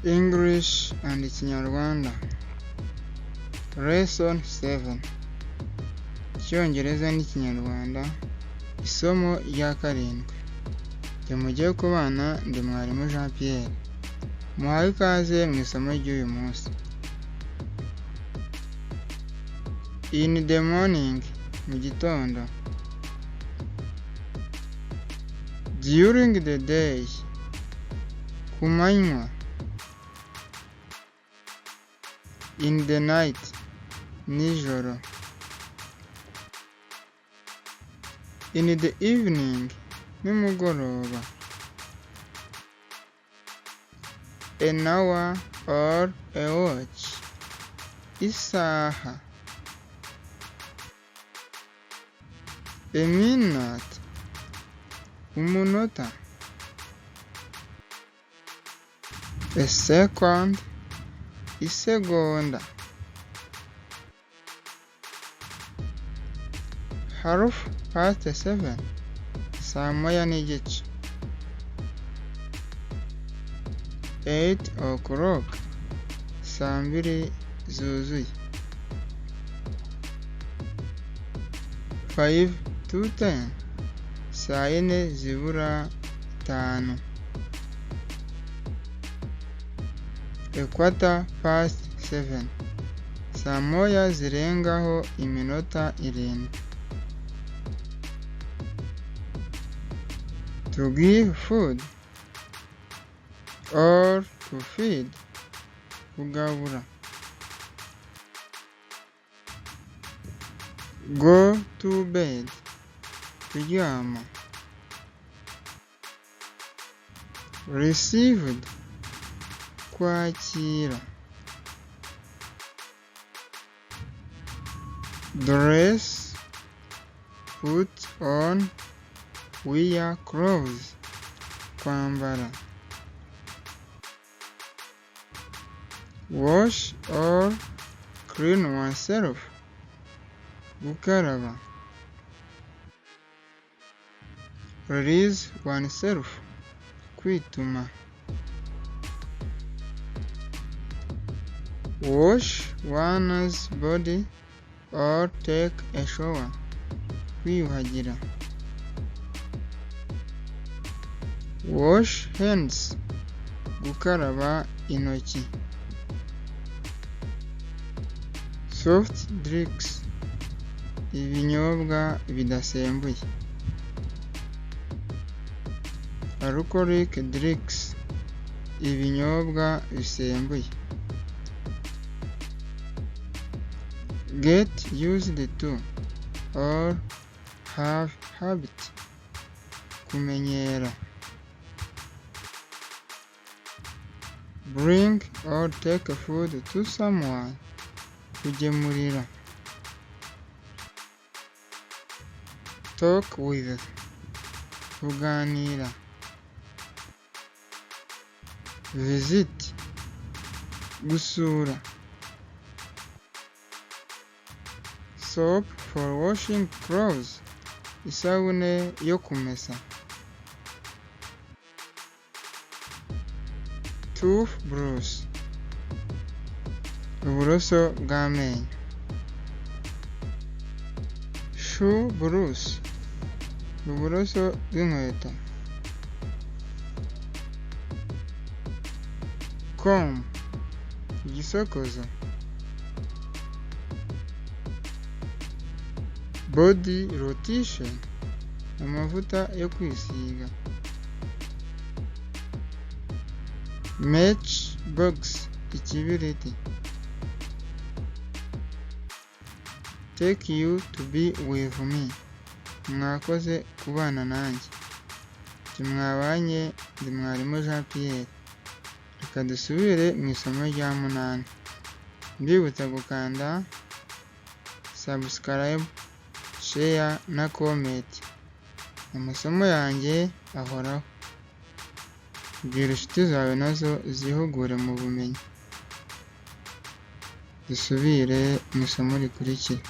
English and Kinyarwanda. Lesson 7. Icyongereza n'Ikinyarwanda. Isomo rya 7. Jye mugiye kubana ndi mwarimu Jean Pierre. Muhaye ikaze mu isomo ry'uyu munsi. In the morning, mu gitondo. During the day, ku manywa. In the night, nijoro. In the evening, nimugoroba. An hour or a watch, isaha. A minute, umunota. A second, isegonda. Half past 7, saa moya n'igice. 8 o'clock, saa mbiri zuzuye. 5 to 10, saa yine zibura 5. A quarter past 7, saa moya zirengaho iminota 7. To give food or to feed, kugabura. Go to bed, kuryama. Received, kwakira. Dress, put on, wear clothes, kwambara. Wash or clean oneself, gukaraba. Release oneself, kwituma. Wash one's body or take a shower, kwiyuhagira. Wash hands, gukaraba intoki. Soft drinks, ibinyobwa bidasembuye. Alcoholic drinks, ibinyobwa bisembuye. Get used to or have habit, kumenyera. Bring or take food to someone, kugemurira. Talk with, kuganira. Visit, gusura. Soap for washing clothes, isabune yo kumesa. Toothbrush, uburoso bw'amenyo. Shoe brush, uburoso bw'inkweto. Comb, igisokozo. Body lotion, amavuta yo kwisiga. Match box, ikibiriti. Take you to be with me, mwakoze kubana nanjye. Mwabanye ndi mwarimu Jean Pierre. Reka dusubire mu isomo rya 8. Mbibutsa gukanda subscribe, share na comment. Amasomo yanjye ahoraho. Bwira inshuti zawe nazo zihugure mu bumenyi. Dusubire mu isomo rikurikira.